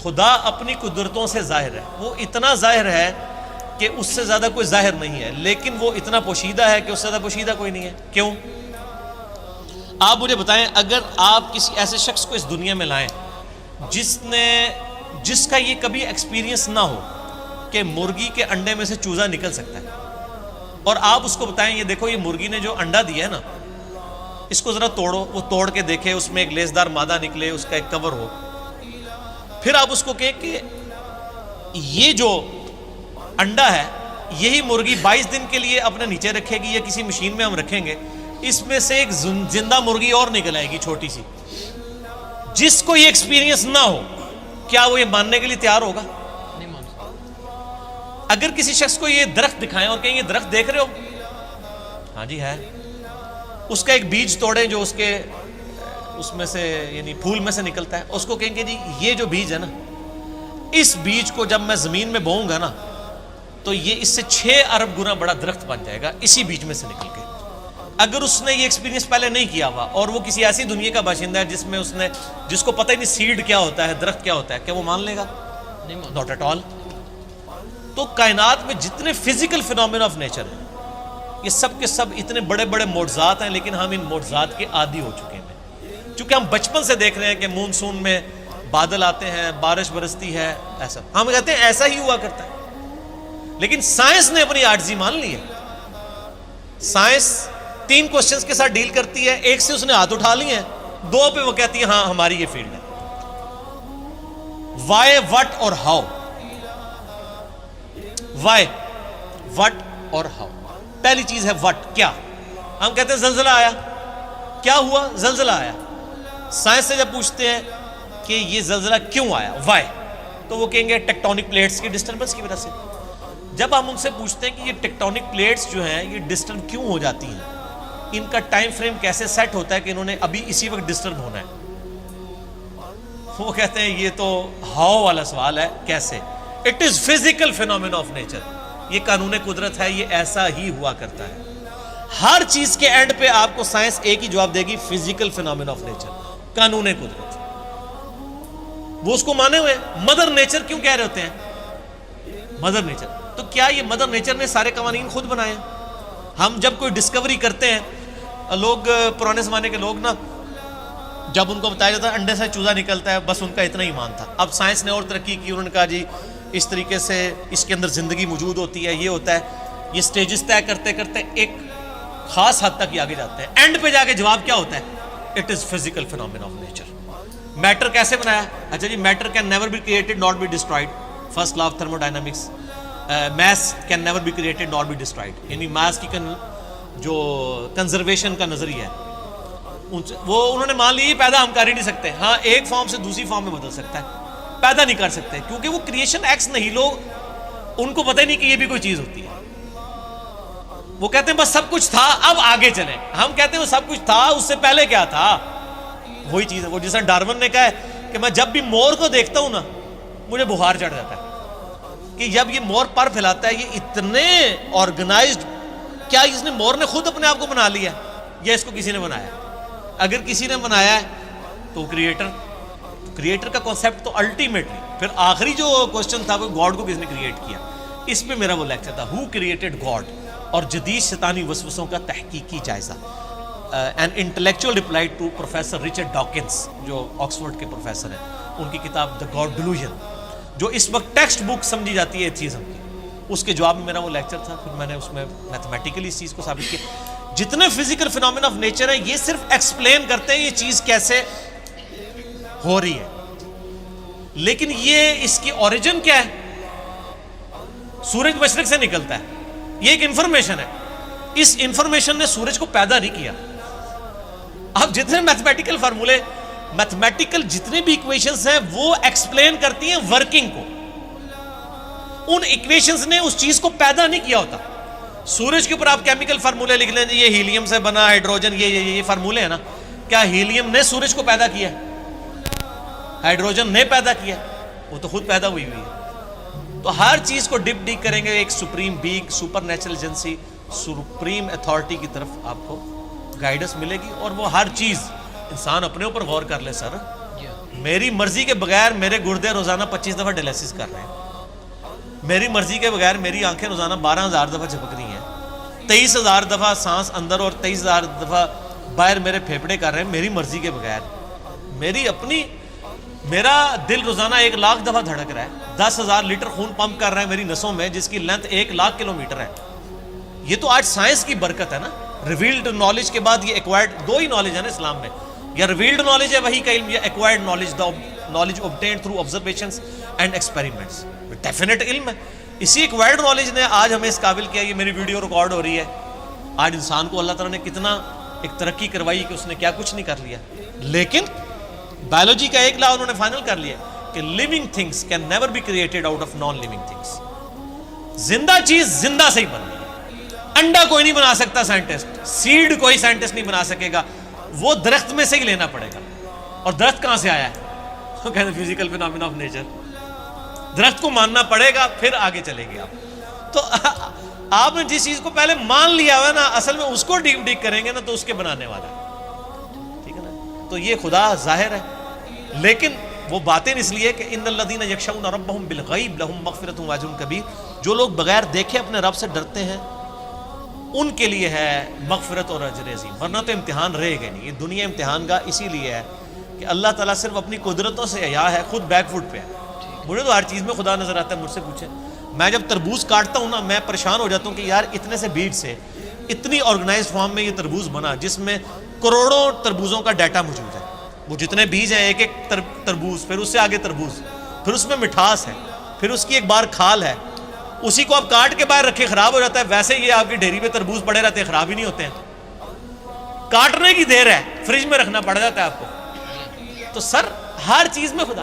خدا اپنی قدرتوں سے ظاہر ہے، وہ اتنا ظاہر ہے کہ اس سے زیادہ کوئی ظاہر نہیں ہے، لیکن وہ اتنا پوشیدہ ہے کہ اس سے زیادہ پوشیدہ کوئی نہیں ہے۔ کیوں؟ آپ مجھے بتائیں، اگر آپ کسی ایسے شخص کو اس دنیا میں لائیں جس کا یہ کبھی ایکسپیرینس نہ ہو کہ مرغی کے انڈے میں سے چوزا نکل سکتا ہے، اور آپ اس کو بتائیں یہ دیکھو یہ مرغی نے جو انڈا دیا ہے نا، اس کو ذرا توڑو، وہ توڑ کے دیکھے، اس میں ایک لیسدار مادہ نکلے، اس کا ایک کور ہو، پھر آپ اس کو کہیں کہ یہ جو انڈا ہے یہی مرغی 22 دن کے لیے اپنے نیچے رکھے گی یا کسی مشین میں ہم رکھیں گے، اس میں سے ایک زندہ مرغی اور نکل آئے گی چھوٹی سی۔ جس کو یہ ایکسپیرینس نہ ہو، کیا وہ یہ ماننے کے لیے تیار ہوگا؟ نہیں مان سکتا۔ اگر کسی شخص کو یہ درخت دکھائیں اور کہیں یہ درخت دیکھ رہے ہو، ہاں جی ہے، اس کا ایک بیج توڑیں جو اس میں سے یعنی پھول میں سے نکلتا ہے، اس کو کہیں گے جی یہ جو بیج ہے نا، اس بیج کو جب میں زمین میں بوؤں گا نا تو یہ اس سے 6 ارب گنا بڑا درخت بن جائے گا اسی بیج میں سے نکل کے۔ اگر اس نے یہ ایکسپیرینس پہلے نہیں کیا ہوا اور وہ کسی ایسی دنیا کا باشندہ ہے جس کو پتہ ہی نہیں سیڈ کیا ہوتا ہے، درخت کیا ہوتا ہے، کیا وہ مان لے گا؟ نہیں مان ناٹ ایٹ آل۔ تو کائنات میں جتنے فزیکل فینومینا آف نیچر ہیں یہ سب کے سب اتنے بڑے بڑے معجزات ہیں، لیکن ہم ان معجزات کے عادی ہو چکے ہیں، چونکہ ہم بچپن سے دیکھ رہے ہیں کہ مونسون میں بادل آتے ہیں، بارش برستی ہے، ایسا ہم کہتے ہیں ایسا ہی ہوا کرتا ہے، لیکن سائنس نے اپنی عاجزی مان لی ہے۔ سائنس 3 کوسچنز کے ساتھ ڈیل کرتی ہے، ایک سے اس نے ہاتھ اٹھا لی ہیں، 2 پہ وہ کہتی ہے ہاں ہماری یہ فیلڈ ہے، وائی، وٹ اور ہاؤ۔ وائی، وٹ اور ہاؤ۔ پہلی چیز ہے وٹ، کیا؟ ہم کہتے ہیں زلزلہ آیا، کیا ہوا؟ زلزلہ آیا۔ سائنس سے جب پوچھتے ہیں کہ یہ زلزلہ کیوں آیا، وائی، تو وہ کہیں گے ٹیکٹونک پلیٹس کی ڈسٹربنس کی وجہ سے۔ جب ہم ان سے پوچھتے ہیں کہ یہ ٹیکٹونک پلیٹس جو ہیں یہ ڈسٹرب کیوں ہو جاتی ہیں، ان کا ٹائم فریم کیسے سیٹ ہوتا ہے کہ انہوں نے ابھی اسی وقت ڈسٹرب ہونا ہے، وہ کہتے ہیں یہ تو ہاؤ والا سوال ہے، کیسے؟ It is physical phenomena of nature, یہ قانون قدرت ہے، یہ ایسا ہی ہوا کرتا ہے۔ ہر چیز کے اینڈ پہ آپ کو سائنس ایک ہی جواب دے گی، فزیکل فینومینا آف نیچر، قانون قدرت۔ وہ اس کو مانے ہوئے۔ مدر نیچر کیوں کہہ رہے ہوتے ہیں؟ مدر نیچر، تو کیا یہ مدر نیچر نے سارے قوانین خود بنائے ہیں؟ ہم جب کوئی ڈسکوری کرتے ہیں، لوگ پرانے زمانے کے لوگ نا، جب ان کو بتایا جاتا ہے انڈے سے چوزا نکلتا ہے، بس ان کا اتنا ایمان تھا۔ اب سائنس نے اور ترقی کی، انہوں نے کہا جی اس طریقے سے اس کے اندر زندگی موجود ہوتی ہے، یہ ہوتا ہے، یہ سٹیجز طے کرتے کرتے ایک خاص حد تک یہ آگے جاتے ہیں۔ اینڈ پہ جا کے جواب کیا ہوتا ہے؟ It is physical phenomena of nature. Matter کیسے بنایا؟ اچھا جی، matter can never be created not be destroyed, first law of thermodynamics. Mass can never be created not be destroyed, یعنی میس کی جو کنزرویشن کا نظریہ ہے وہ انہوں نے مان لی، پیدا ہم کر ہی نہیں سکتے، ہاں ایک فارم سے دوسری فارم میں بدل سکتا ہے، پیدا نہیں کر سکتے، کیونکہ وہ کریشن ایکس نہیں، لوگ ان کو پتہ ہی نہیں کہ یہ بھی کوئی چیز ہوتی ہے۔ وہ کہتے ہیں بس سب کچھ تھا، اب آگے چلیں۔ ہم کہتے ہیں وہ سب کچھ تھا، اس سے پہلے کیا تھا؟ وہی چیز ہے، وہ جیسا ڈارون نے کہا ہے کہ میں جب بھی مور کو دیکھتا ہوں نا مجھے بخار چڑھ جاتا ہے، کہ جب یہ مور پر پھیلاتا ہے یہ اتنے آرگنائزڈ، کیا اس نے مور نے خود اپنے آپ کو بنا لیا یا اس کو کسی نے بنایا؟ اگر کسی نے بنایا ہے تو کریٹر کا کانسیپٹ تو الٹیمیٹلی، پھر آخری جو کوسچن تھا وہ گاڈ کو کس نے کریٹ کیا، اس پہ میرا وہ لیکچر تھا، ہو کریٹڈ گاڈ، اور جدید شیطانی وسوسوں کا تحقیقی جائزہ، an intellectual reply to professor Richard Dawkins جو آکسفورڈ کے پروفیسر ہیں، ان کی کتاب دا گاڈ ڈیلوژن جو اس وقت ٹیکسٹ بک سمجھی جاتی ہے ایتھیزم کی، اس کے جواب میں میرا وہ لیکچر تھا۔ پھر میں نے اس میں میتھمیٹیکلی اس چیز کو ثابت کیا، جتنے فزیکل فینومینا آف نیچر ہیں یہ صرف ایکسپلین کرتے ہیں یہ چیز کیسے ہو رہی ہے، لیکن یہ اس کی اوریجن کیا ہے؟ سورج مشرق سے نکلتا ہے، یہ ایک انفارمیشن ہے، اس انفارمیشن نے سورج کو پیدا نہیں کیا۔ اب جتنے میتھمیٹیکل فارمولے، میتھمیٹیکل جتنے بھی ایکویشنز ہیں وہ ایکسپلین کرتی ہیں ورکنگ کو، ان ایکویشنز نے اس چیز کو پیدا نہیں کیا ہوتا۔ سورج کے اوپر آپ کیمیکل فارمولے لکھ لیں، یہ ہیلیم سے بنا، ہائیڈروجن، یہ فارمولے ہیں نا، کیا ہیلیم نے سورج کو پیدا کیا ہے؟ ہائیڈروجن نے پیدا کیا، وہ تو خود پیدا ہوئی ہے۔ تو ہر چیز کو ڈپ ڈیک کریں گے ایک supreme being, super natural agency, supreme authority کی طرف آپ کو گائیڈنس ملے گی، اور وہ ہر چیز انسان اپنے اوپر غور کر لے سر، میری مرضی کے بغیر میرے گردے روزانہ 25 دفعہ ڈائلیسس کر رہے ہیں. میری مرضی کے بغیر میری آنکھیں روزانہ 12,000 دفعہ جھپک رہی ہیں. 23,000 دفعہ سانس اندر اور 23,000 دفعہ باہر میرے پھیپھڑے کر رہے ہیں میری مرضی کے بغیر. میرا دل روزانہ 1,00,000 دفعہ دھڑک رہا ہے. 10,000 لیٹر خون پمپ کر رہا ہے میری نسوں میں, جس کی لینتھ 1,00,000 کلومیٹر ہے. یہ تو آج سائنس کی برکت ہے نا. ریویلڈ نالج کے بعد یہ ایکوائرڈ, دو ہی نالج ہے نا اسلام میں, یا ریویلڈ نالج ہے وہی کا علم, یا acquired knowledge, knowledge obtained through observations and experiments. Definite علم ہے. اسی ایکوائرڈ نالج نے آج ہمیں اس قابل کیا. یہ میری ویڈیو ریکارڈ ہو رہی ہے. آج انسان کو اللہ تعالیٰ نے کتنا ایک ترقی کروائی کہ اس نے کیا کچھ نہیں کر لیا. لیکن بایولوجی کا ایک لا انہوں نے فائنل کر لیا کہ living things can never be created out of non living things. زندہ چیز زندہ سے ہی بنتی ہے. انڈا کوئی نہیں بنا سکتا سائنٹسٹ, سیڈ کوئی سائنٹسٹ نہیں بنا سکے گا, وہ درخت میں سے ہی لینا پڑے گا. اور درخت کہاں سے آیا ہے؟ وہ کہتے ہیں فزیکل فینومینا آف نیچر. درخت کو ماننا پڑے گا پھر آگے چلے گی آپ. تو آپ نے جس چیز کو پہلے مان لیا ہوا ہے نا, اصل میں اس کو ڈیپ ڈیک کریں گے نا تو اس کے بنانے والا ہے. ٹھیک ہے نا. تو یہ خدا ظاہر ہے, لیکن وہ باطن اس لیے کہ ان الذین یخشون ربهم بالغیب لهم مغفرۃ واجر کبیر. جو لوگ بغیر دیکھے اپنے رب سے ڈرتے ہیں ان کے لیے ہے مغفرت اور اجر عظیم. ورنہ تو امتحان رہے گا نہیں. یہ دنیا امتحان کا اسی لیے ہے کہ اللہ تعالیٰ صرف اپنی قدرتوں سے عیاں ہے, خود بیک فٹ پہ ہے. مجھے تو ہر چیز میں خدا نظر آتا ہے. مجھ سے پوچھیں, میں جب تربوز کاٹتا ہوں نا, میں پریشان ہو جاتا ہوں کہ یار اتنے سے بیج سے اتنی آرگنائزڈ فارم میں یہ تربوز بنا, جس میں کروڑوں تربوزوں کا ڈیٹا موجود ہے. وہ جتنے بیج ہیں, ایک ایک تربوز, پھر اس سے آگے تربوز, پھر اس میں مٹھاس ہے, پھر اس کی ایک بار کھال ہے, اسی کو آپ کاٹ کے باہر رکھے خراب ہو جاتا ہے. ویسے یہ آپ کی ڈیری پہ تربوز پڑے رہتے ہیں, خراب ہی نہیں ہوتے ہیں. کاٹنے کی دیر ہے, فریج میں رکھنا پڑ جاتا ہے آپ کو. تو سر ہر چیز میں خدا.